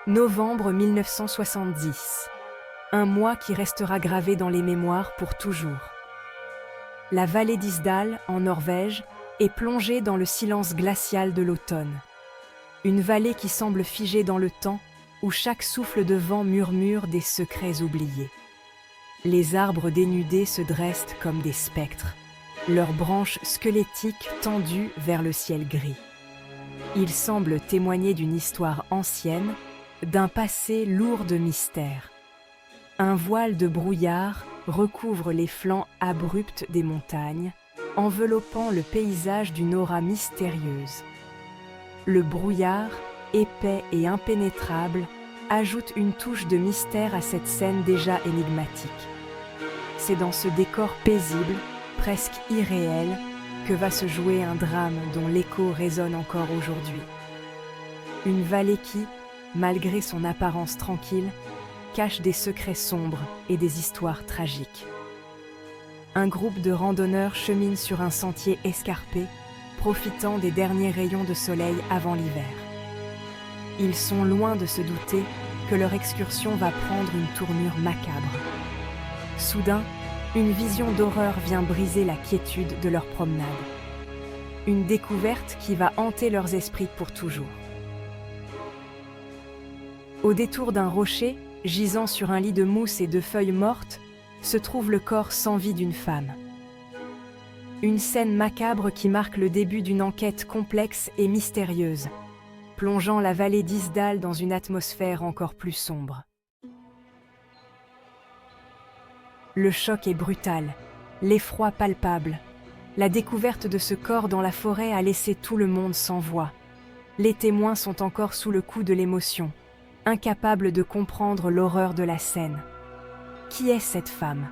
Novembre 1970. Un mois qui restera gravé dans les mémoires pour toujours. La vallée d'Isdal, en Norvège, est plongée dans le silence glacial de l'automne. Une vallée qui semble figée dans le temps, où chaque souffle de vent murmure des secrets oubliés. Les arbres dénudés se dressent comme des spectres, leurs branches squelettiques tendues vers le ciel gris. Ils semblent témoigner d'une histoire ancienne, d'un passé lourd de mystères. Un voile de brouillard recouvre les flancs abrupts des montagnes, enveloppant le paysage d'une aura mystérieuse. Le brouillard, épais et impénétrable, ajoute une touche de mystère à cette scène déjà énigmatique. C'est dans ce décor paisible, presque irréel, que va se jouer un drame dont l'écho résonne encore aujourd'hui. Une vallée qui, malgré son apparence tranquille, cache des secrets sombres et des histoires tragiques. Un groupe de randonneurs chemine sur un sentier escarpé, profitant des derniers rayons de soleil avant l'hiver. Ils sont loin de se douter que leur excursion va prendre une tournure macabre. Soudain, une vision d'horreur vient briser la quiétude de leur promenade. Une découverte qui va hanter leurs esprits pour toujours. Au détour d'un rocher, gisant sur un lit de mousse et de feuilles mortes, se trouve le corps sans vie d'une femme. Une scène macabre qui marque le début d'une enquête complexe et mystérieuse, plongeant la vallée d'Isdal dans une atmosphère encore plus sombre. Le choc est brutal, l'effroi palpable. La découverte de ce corps dans la forêt a laissé tout le monde sans voix. Les témoins sont encore sous le coup de l'émotion, incapables de comprendre l'horreur de la scène. Qui est cette femme?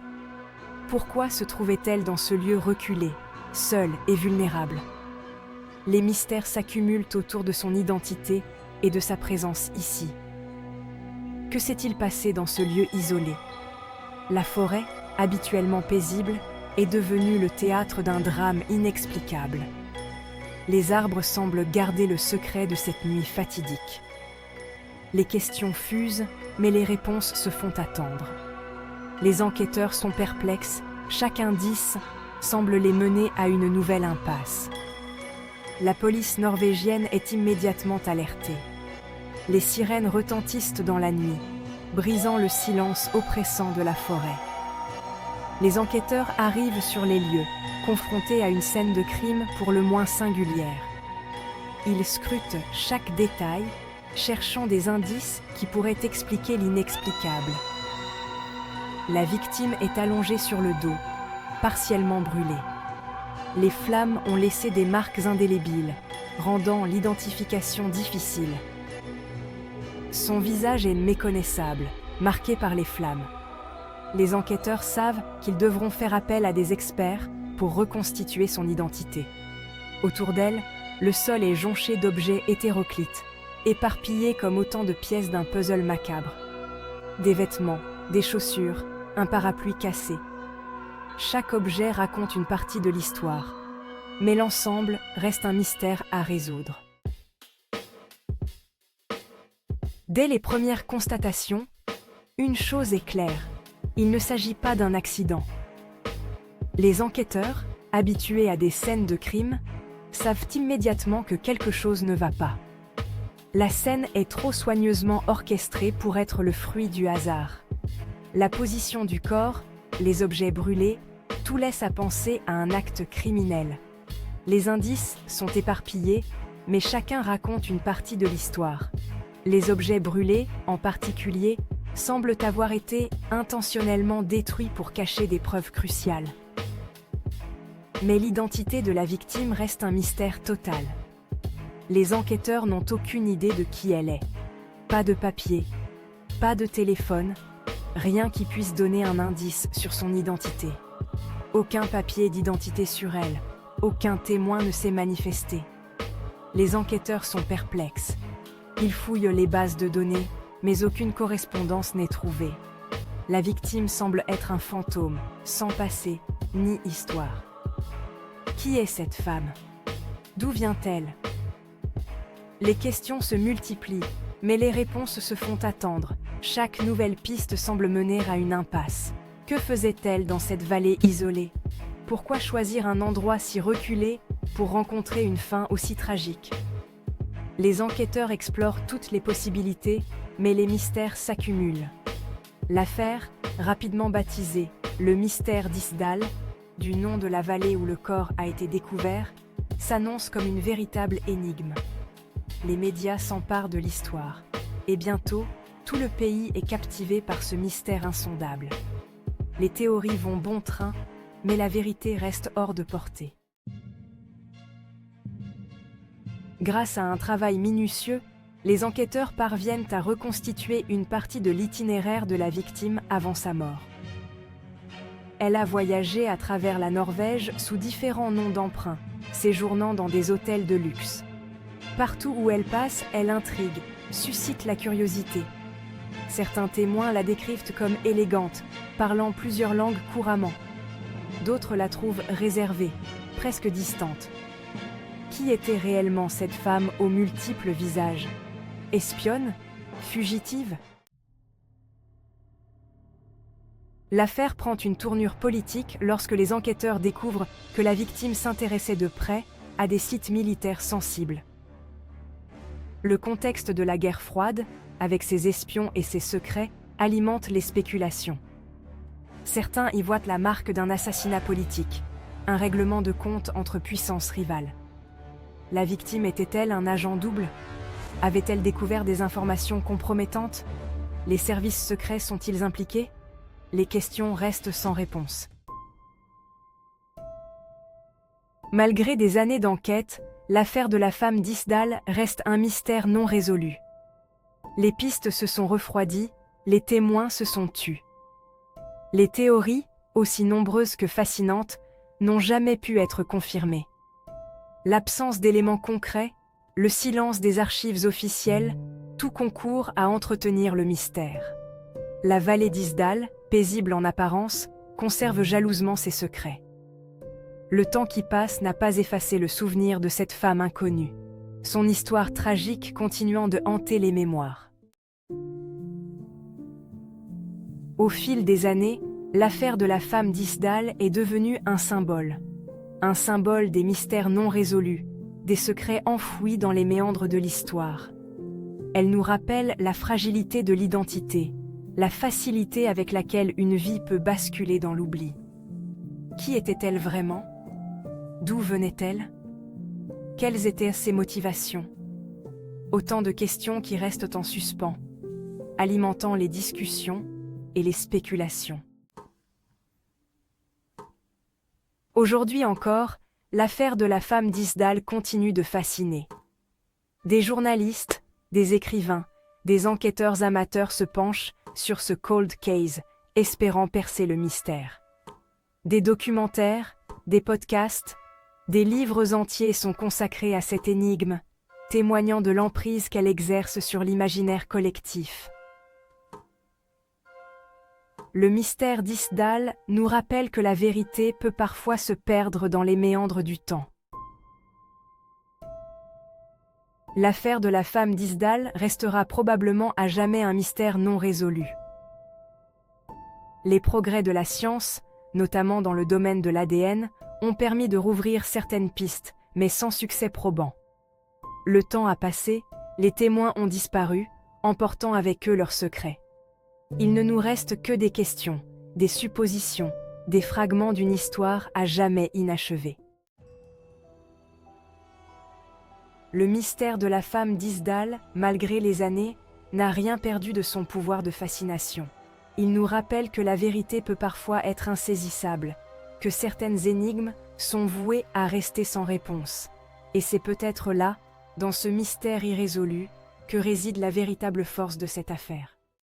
Pourquoi se trouvait-elle dans ce lieu reculé, seule et vulnérable? Les mystères s'accumulent autour de son identité et de sa présence ici. Que s'est-il passé dans ce lieu isolé? La forêt, habituellement paisible, est devenue le théâtre d'un drame inexplicable. Les arbres semblent garder le secret de cette nuit fatidique. Les questions fusent, mais les réponses se font attendre. Les enquêteurs sont perplexes, chaque indice semble les mener à une nouvelle impasse. La police norvégienne est immédiatement alertée. Les sirènes retentissent dans la nuit, brisant le silence oppressant de la forêt. Les enquêteurs arrivent sur les lieux, confrontés à une scène de crime pour le moins singulière. Ils scrutent chaque détail, cherchant des indices qui pourraient expliquer l'inexplicable. La victime est allongée sur le dos, partiellement brûlée. Les flammes ont laissé des marques indélébiles, rendant l'identification difficile. Son visage est méconnaissable, marqué par les flammes. Les enquêteurs savent qu'ils devront faire appel à des experts pour reconstituer son identité. Autour d'elle, le sol est jonché d'objets hétéroclites, éparpillés comme autant de pièces d'un puzzle macabre. Des vêtements, des chaussures, un parapluie cassé. Chaque objet raconte une partie de l'histoire, mais l'ensemble reste un mystère à résoudre. Dès les premières constatations, une chose est claire, il ne s'agit pas d'un accident. Les enquêteurs, habitués à des scènes de crime, savent immédiatement que quelque chose ne va pas. La scène est trop soigneusement orchestrée pour être le fruit du hasard. La position du corps, les objets brûlés, tout laisse à penser à un acte criminel. Les indices sont éparpillés, mais chacun raconte une partie de l'histoire. Les objets brûlés, en particulier, semblent avoir été intentionnellement détruits pour cacher des preuves cruciales. Mais l'identité de la victime reste un mystère total. Les enquêteurs n'ont aucune idée de qui elle est. Pas de papier, pas de téléphone, rien qui puisse donner un indice sur son identité. Aucun papier d'identité sur elle, aucun témoin ne s'est manifesté. Les enquêteurs sont perplexes. Ils fouillent les bases de données, mais aucune correspondance n'est trouvée. La victime semble être un fantôme, sans passé ni histoire. Qui est cette femme? D'où vient-elle? Les questions se multiplient, Mais les réponses se font attendre. Chaque nouvelle piste semble mener à une impasse. Que faisait-elle dans cette vallée isolée? Pourquoi choisir un endroit si reculé pour rencontrer une fin aussi tragique? Les enquêteurs explorent toutes les possibilités, mais les mystères s'accumulent. L'affaire, rapidement baptisée le mystère d'Isdal, du nom de la vallée où le corps a été découvert, s'annonce comme une véritable énigme. Les médias s'emparent de l'histoire, et bientôt, tout le pays est captivé par ce mystère insondable. Les théories vont bon train, mais la vérité reste hors de portée. Grâce à un travail minutieux, les enquêteurs parviennent à reconstituer une partie de l'itinéraire de la victime avant sa mort. Elle a voyagé à travers la Norvège sous différents noms d'emprunt, séjournant dans des hôtels de luxe. Partout où elle passe, elle intrigue, suscite la curiosité. Certains témoins la décrivent comme élégante, parlant plusieurs langues couramment. D'autres la trouvent réservée, presque distante. Qui était réellement cette femme aux multiples visages? Espionne? Fugitive? L'affaire prend une tournure politique lorsque les enquêteurs découvrent que la victime s'intéressait de près à des sites militaires sensibles. Le contexte de la guerre froide, avec ses espions et ses secrets, alimente les spéculations. Certains y voient la marque d'un assassinat politique, un règlement de compte entre puissances rivales. La victime était-elle un agent double? Avait-elle découvert des informations compromettantes? Les services secrets sont-ils impliqués? Les questions restent sans réponse. Malgré des années d'enquête, l'affaire de la femme d'Isdal reste un mystère non résolu. Les pistes se sont refroidies, les témoins se sont tus. Les théories, aussi nombreuses que fascinantes, n'ont jamais pu être confirmées. L'absence d'éléments concrets, le silence des archives officielles, tout concourt à entretenir le mystère. La vallée d'Isdal, paisible en apparence, conserve jalousement ses secrets. Le temps qui passe n'a pas effacé le souvenir de cette femme inconnue, son histoire tragique continuant de hanter les mémoires. Au fil des années, l'affaire de la femme d'Isdal est devenue un symbole des mystères non résolus, des secrets enfouis dans les méandres de l'histoire. Elle nous rappelle la fragilité de l'identité, la facilité avec laquelle une vie peut basculer dans l'oubli. Qui était-elle vraiment? D'où venait-elle? Quelles étaient ses motivations? Autant de questions qui restent en suspens, alimentant les discussions et les spéculations. Aujourd'hui encore, l'affaire de la femme d'Isdal continue de fasciner. Des journalistes, des écrivains, des enquêteurs amateurs se penchent sur ce cold case, espérant percer le mystère. Des documentaires, des podcasts, des livres entiers sont consacrés à cette énigme, témoignant de l'emprise qu'elle exerce sur l'imaginaire collectif. Le mystère d'Isdal nous rappelle que la vérité peut parfois se perdre dans les méandres du temps. L'affaire de la femme d'Isdal restera probablement à jamais un mystère non résolu. Les progrès de la science, notamment dans le domaine de l'ADN, ont permis de rouvrir certaines pistes, mais sans succès probant. Le temps a passé, les témoins ont disparu, emportant avec eux leurs secrets. Il ne nous reste que des questions, des suppositions, des fragments d'une histoire à jamais inachevée. Le mystère de la femme d'Isdal, malgré les années, n'a rien perdu de son pouvoir de fascination. Il nous rappelle que la vérité peut parfois être insaisissable, que certaines énigmes sont vouées à rester sans réponse. Et c'est peut-être là, dans ce mystère irrésolu, que réside la véritable force de cette affaire.